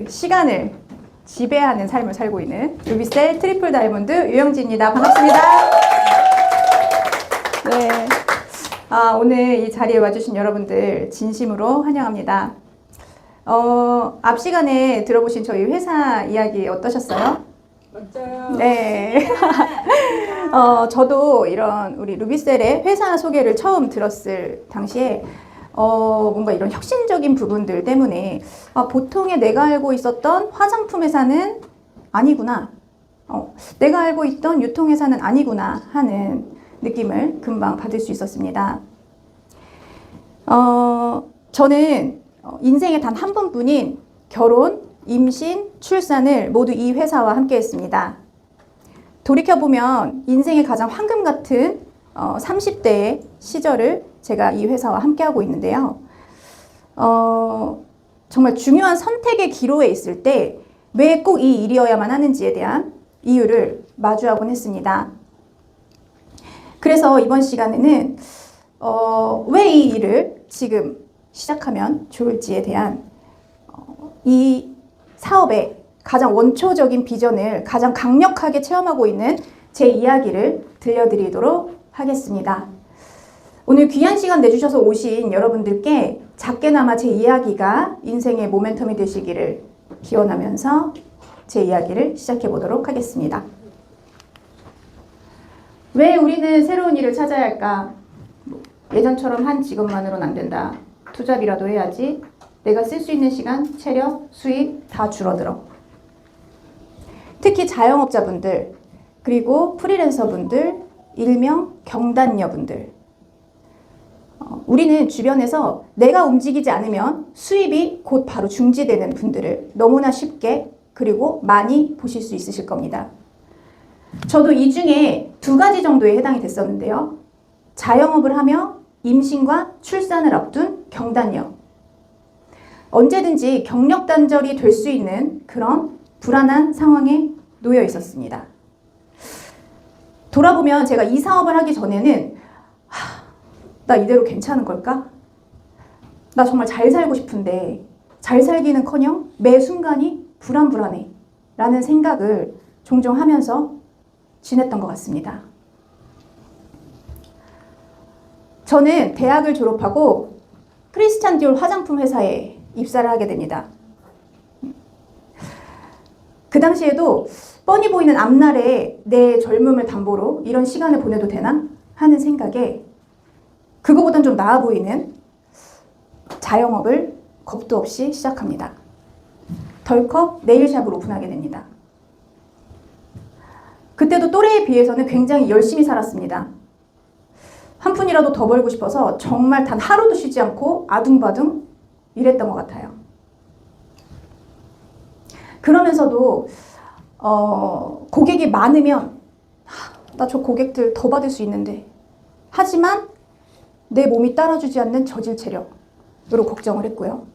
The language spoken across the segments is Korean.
시간을 지배하는 삶을 살고 있는 루비셀 트리플 다이몬드 유영지입니다. 반갑습니다. 네. 오늘 이 자리에 와주신 여러분들 진심으로 환영합니다. 앞 시간에 들어보신 저희 회사 이야기 어떠셨어요? 맞아요. 네. 저도 이런 우리 루비셀의 회사 소개를 처음 들었을 당시에 뭔가 이런 혁신적인 부분들 때문에 보통의 내가 알고 있었던 화장품 회사는 아니구나. 내가 알고 있던 유통회사는 아니구나 하는 느낌을 금방 받을 수 있었습니다. 저는 인생의 단 한 번뿐인 결혼, 임신, 출산을 모두 이 회사와 함께 했습니다. 돌이켜보면 인생의 가장 황금 같은 30대의 시절을 제가 이 회사와 함께하고 있는데요. 정말 중요한 선택의 기로에 있을 때 왜 꼭 이 일이어야만 하는지에 대한 이유를 마주하곤 했습니다. 그래서 이번 시간에는 왜 이 일을 지금 시작하면 좋을지에 대한 이 사업의 가장 원초적인 비전을 가장 강력하게 체험하고 있는 제 이야기를 들려드리도록 하겠습니다. 오늘 귀한 시간 내주셔서 오신 여러분들께 작게나마 제 이야기가 인생의 모멘텀이 되시기를 기원하면서 제 이야기를 시작해 보도록 하겠습니다. 왜 우리는 새로운 일을 찾아야 할까? 예전처럼 한 직업만으로는 안 된다. 투잡이라도 해야지. 내가 쓸 수 있는 시간, 체력, 수입 다 줄어들어. 특히 자영업자분들, 그리고 프리랜서분들, 일명 경단녀분들. 우리는 주변에서 내가 움직이지 않으면 수입이 곧 바로 중지되는 분들을 너무나 쉽게 그리고 많이 보실 수 있으실 겁니다. 저도 이 중에 2가지 정도에 해당이 됐었는데요. 자영업을 하며 임신과 출산을 앞둔 경단녀. 언제든지 경력 단절이 될 수 있는 그런 불안한 상황에 놓여 있었습니다. 돌아보면 제가 이 사업을 하기 전에는 나 이대로 괜찮은 걸까? 나 정말 잘 살고 싶은데 잘 살기는커녕 매 순간이 불안해 라는 생각을 종종 하면서 지냈던 것 같습니다. 저는 대학을 졸업하고 크리스찬 디올 화장품 회사에 입사를 하게 됩니다. 그 당시에도 뻔히 보이는 앞날에 내 젊음을 담보로 이런 시간을 보내도 되나 하는 생각에 그거보단 좀 나아 보이는 자영업을 겁도 없이 시작합니다. 덜컥 네일샵을 오픈하게 됩니다. 그때도 또래에 비해서는 굉장히 열심히 살았습니다. 한 푼이라도 더 벌고 싶어서 정말 단 하루도 쉬지 않고 아둥바둥 일했던 것 같아요. 그러면서도 고객이 많으면 나 저 고객들 더 받을 수 있는데 하지만 내 몸이 따라주지 않는 저질 체력으로 걱정을 했고요.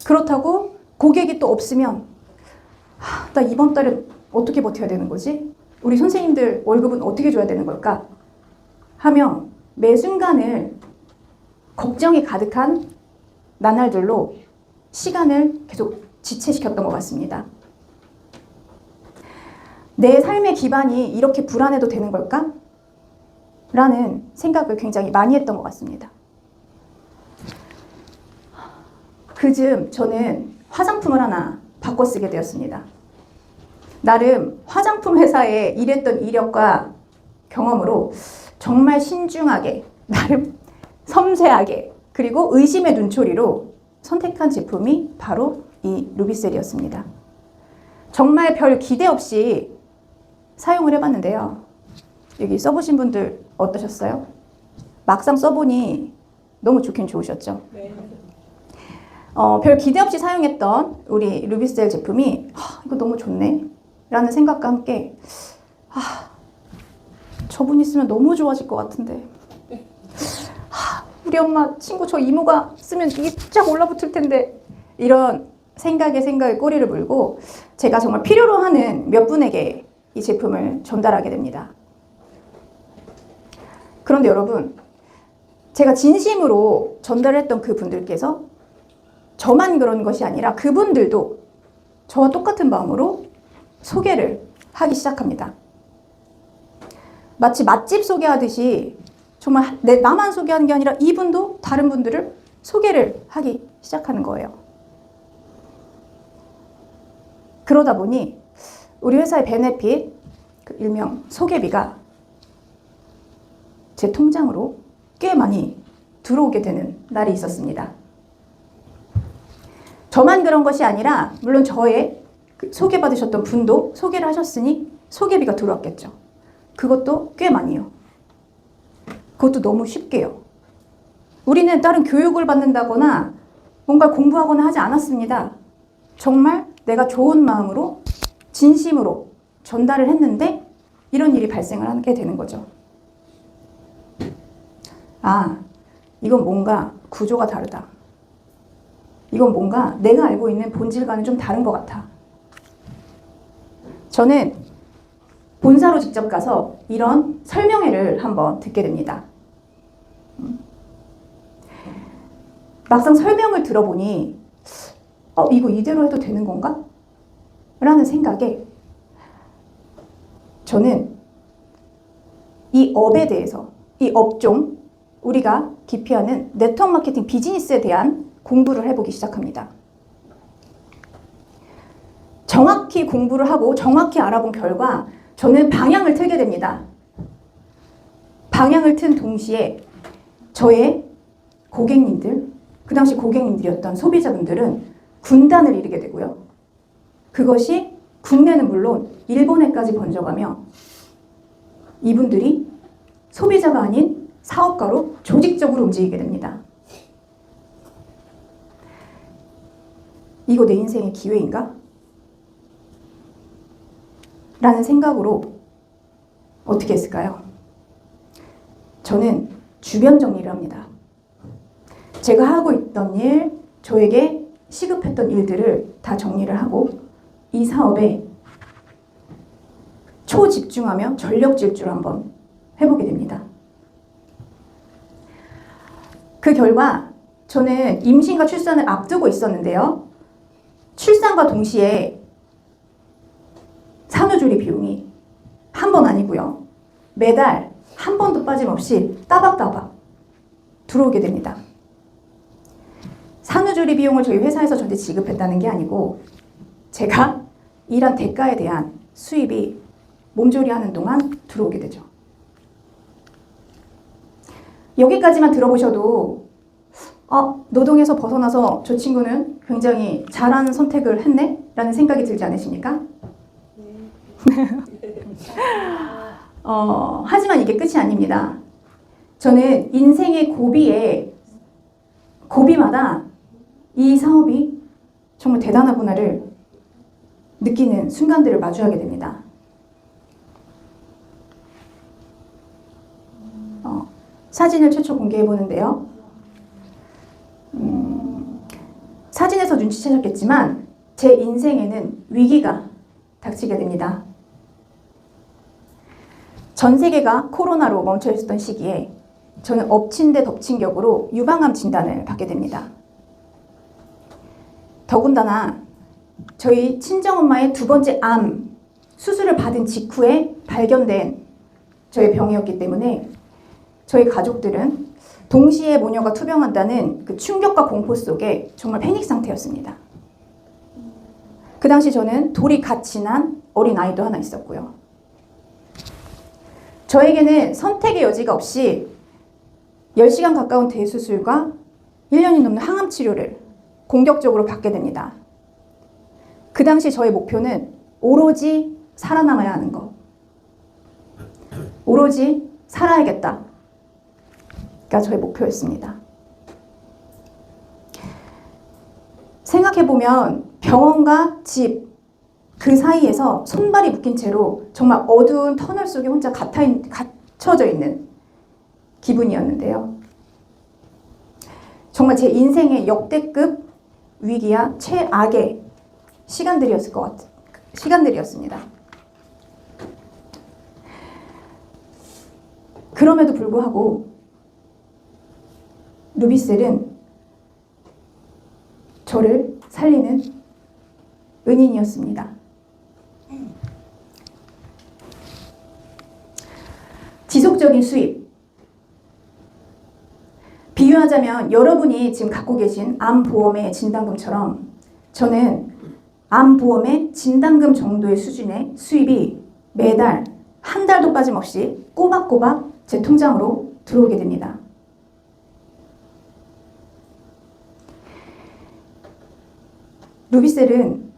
그렇다고 고객이 또 없으면 나 이번 달은 어떻게 버텨야 되는 거지? 우리 선생님들 월급은 어떻게 줘야 되는 걸까? 하며 매 순간을 걱정이 가득한 나날들로 시간을 계속 지체시켰던 것 같습니다. 내 삶의 기반이 이렇게 불안해도 되는 걸까? 라는 생각을 굉장히 많이 했던 것 같습니다. 그즈음 저는 화장품을 하나 바꿔 쓰게 되었습니다. 나름 화장품 회사에 일했던 이력과 경험으로 정말 신중하게, 나름 섬세하게, 그리고 의심의 눈초리로 선택한 제품이 바로 이 루비셀이었습니다. 정말 별 기대 없이 사용을 해봤는데요. 여기 써보신 분들 어떠셨어요? 막상 써보니 너무 좋긴 좋으셨죠? 네. 별 기대 없이 사용했던 우리 루비셀 제품이 이거 너무 좋네 라는 생각과 함께 저분 있으면 너무 좋아질 것 같은데 우리 엄마, 친구, 저 이모가 쓰면 이게 쫙 올라붙을 텐데 이런 생각에 꼬리를 물고 제가 정말 필요로 하는 몇 분에게 이 제품을 전달하게 됩니다. 그런데 여러분, 제가 진심으로 전달했던 그 분들께서 저만 그런 것이 아니라 그분들도 저와 똑같은 마음으로 소개를 하기 시작합니다. 마치 맛집 소개하듯이 정말 나만 소개하는 게 아니라 이분도 다른 분들을 소개를 하기 시작하는 거예요. 그러다 보니 우리 회사의 베네핏, 그 일명 소개비가 제 통장으로 꽤 많이 들어오게 되는 날이 있었습니다. 저만 그런 것이 아니라 물론 저의 소개받으셨던 분도 소개를 하셨으니 소개비가 들어왔겠죠. 그것도 꽤 많이요. 그것도 너무 쉽게요. 우리는 다른 교육을 받는다거나 뭔가 공부하거나 하지 않았습니다. 정말 내가 좋은 마음으로 진심으로 전달을 했는데 이런 일이 발생을 하게 되는 거죠. 아, 이건 뭔가 구조가 다르다. 이건 뭔가 내가 알고 있는 본질과는 좀 다른 것 같아. 저는 본사로 직접 가서 이런 설명회를 한번 듣게 됩니다. 막상 설명을 들어보니 이거 이대로 해도 되는 건가? 라는 생각에 저는 이 업에 대해서, 이 업종, 우리가 기피하는 네트워크 마케팅 비즈니스에 대한 공부를 해보기 시작합니다. 정확히 공부를 하고 정확히 알아본 결과 저는 방향을 틀게 됩니다. 방향을 튼 동시에 저의 고객님들, 그 당시 고객님들이었던 소비자분들은 군단을 이루게 되고요. 그것이 국내는 물론 일본에까지 번져가며 이분들이 소비자가 아닌 사업가로 조직적으로 움직이게 됩니다. 이거 내 인생의 기회인가? 라는 생각으로 어떻게 했을까요? 저는 주변 정리를 합니다. 제가 하고 있던 일, 저에게 시급했던 일들을 다 정리를 하고 이 사업에 초집중하며 전력 질주를 한번 해보게 됩니다. 그 결과 저는 임신과 출산을 앞두고 있었는데요. 출산과 동시에 산후조리 비용이 한 번 아니고요. 매달 한 번도 빠짐없이 따박따박 들어오게 됩니다. 산후조리 비용을 저희 회사에서 저한테 지급했다는 게 아니고 제가 일한 대가에 대한 수입이 몸조리하는 동안 들어오게 되죠. 여기까지만 들어보셔도 노동에서 벗어나서 저 친구는 굉장히 잘하는 선택을 했네? 라는 생각이 들지 않으십니까? 하지만 이게 끝이 아닙니다. 저는 인생의 고비마다 이 사업이 정말 대단하구나를 느끼는 순간들을 마주하게 됩니다. 사진을 최초 공개해 보는데요. 사진에서 눈치채셨겠지만 제 인생에는 위기가 닥치게 됩니다. 전 세계가 코로나로 멈춰 있었던 시기에 저는 엎친 데 덮친 격으로 유방암 진단을 받게 됩니다. 더군다나 저희 친정엄마의 두 번째 암 수술을 받은 직후에 발견된 저의 병이었기 때문에 저희 가족들은 동시에 모녀가 투병한다는 그 충격과 공포 속에 정말 패닉 상태였습니다. 그 당시 저는 돌이 갓 지난 어린 아이도 하나 있었고요. 저에게는 선택의 여지가 없이 10시간 가까운 대수술과 1년이 넘는 항암 치료를 공격적으로 받게 됩니다. 그 당시 저의 목표는 오로지 살아남아야 하는 것. 오로지 살아야겠다. 가 저의 목표였습니다. 생각해보면 병원과 집 그 사이에서 손발이 묶인 채로 정말 어두운 터널 속에 혼자 갇혀져 있는 기분이었는데요. 정말 제 인생의 역대급 위기와 최악의 시간들이었습니다. 그럼에도 불구하고 루비셀은 저를 살리는 은인이었습니다. 지속적인 수입. 비유하자면 여러분이 지금 갖고 계신 암보험의 진단금처럼 저는 암보험의 진단금 정도의 수준의 수입이 매달 한 달도 빠짐없이 꼬박꼬박 제 통장으로 들어오게 됩니다. 루비셀은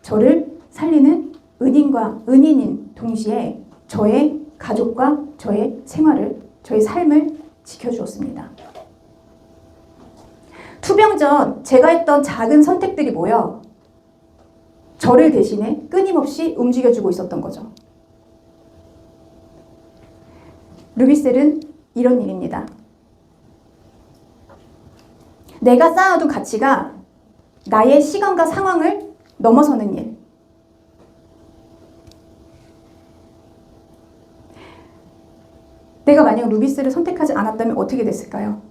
저를 살리는 은인인 동시에 저의 가족과 저의 생활을, 저의 삶을 지켜주었습니다. 투병 전 제가 했던 작은 선택들이 모여 저를 대신해 끊임없이 움직여주고 있었던 거죠. 루비셀은 이런 일입니다. 내가 쌓아둔 가치가 나의 시간과 상황을 넘어서는 일. 내가 만약 루비셀을 선택하지 않았다면 어떻게 됐을까요?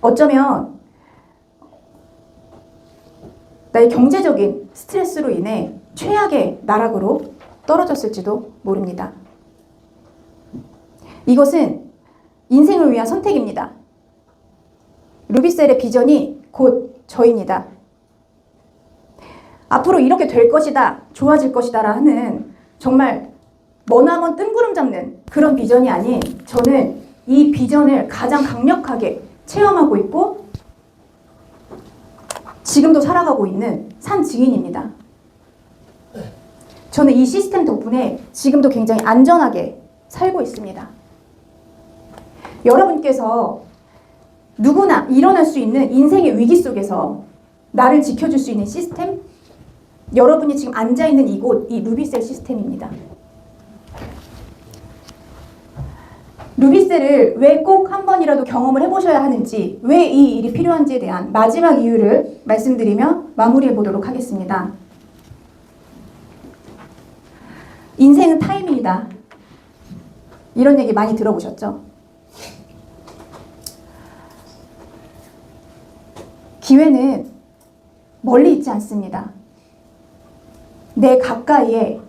어쩌면 나의 경제적인 스트레스로 인해 최악의 나락으로 떨어졌을지도 모릅니다. 이것은 인생을 위한 선택입니다. 루비셀의 비전이 곧 저입니다. 앞으로 이렇게 될 것이다, 좋아질 것이다 하는 정말 머나먼 뜬구름 잡는 그런 비전이 아닌 저는 이 비전을 가장 강력하게 체험하고 있고 지금도 살아가고 있는 산 증인입니다. 저는 이 시스템 덕분에 지금도 굉장히 안전하게 살고 있습니다. 여러분께서 누구나 일어날 수 있는 인생의 위기 속에서 나를 지켜줄 수 있는 시스템? 여러분이 지금 앉아있는 이곳, 이 루비셀 시스템입니다. 루비셀을 왜 꼭 한 번이라도 경험을 해보셔야 하는지, 왜 이 일이 필요한지에 대한 마지막 이유를 말씀드리며 마무리해 보도록 하겠습니다. 인생은 타이밍이다. 이런 얘기 많이 들어보셨죠? 기회는 멀리 있지 않습니다. 내 가까이에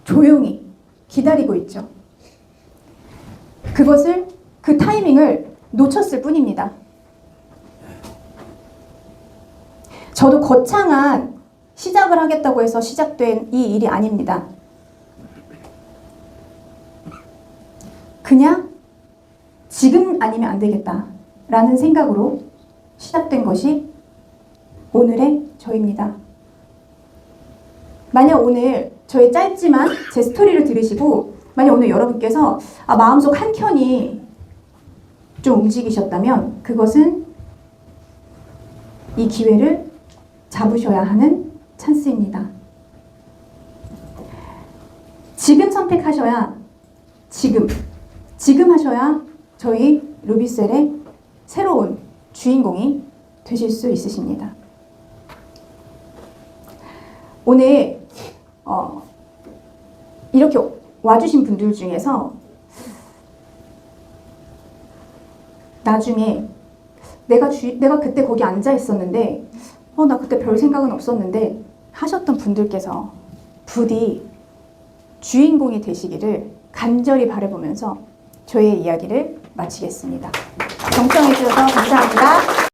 조용히 기다리고 있죠. 그 타이밍을 놓쳤을 뿐입니다. 저도 거창한 시작을 하겠다고 해서 시작된 이 일이 아닙니다. 그냥 지금 아니면 안 되겠다라는 생각으로 시작된 것이 오늘의 저입니다. 만약 오늘 저의 짧지만 제 스토리를 들으시고 만약 오늘 여러분께서 마음속 한켠이 좀 움직이셨다면 그것은 이 기회를 잡으셔야 하는 찬스입니다. 지금 선택하셔야 지금 하셔야 저희 루비셀의 새로운 주인공이 되실 수 있으십니다. 오늘 이렇게 와주신 분들 중에서 나중에 내가 그때 거기 앉아 있었는데 나 그때 별 생각은 없었는데 하셨던 분들께서 부디 주인공이 되시기를 간절히 바라보면서 저의 이야기를 마치겠습니다. 경청해 주셔서 감사합니다.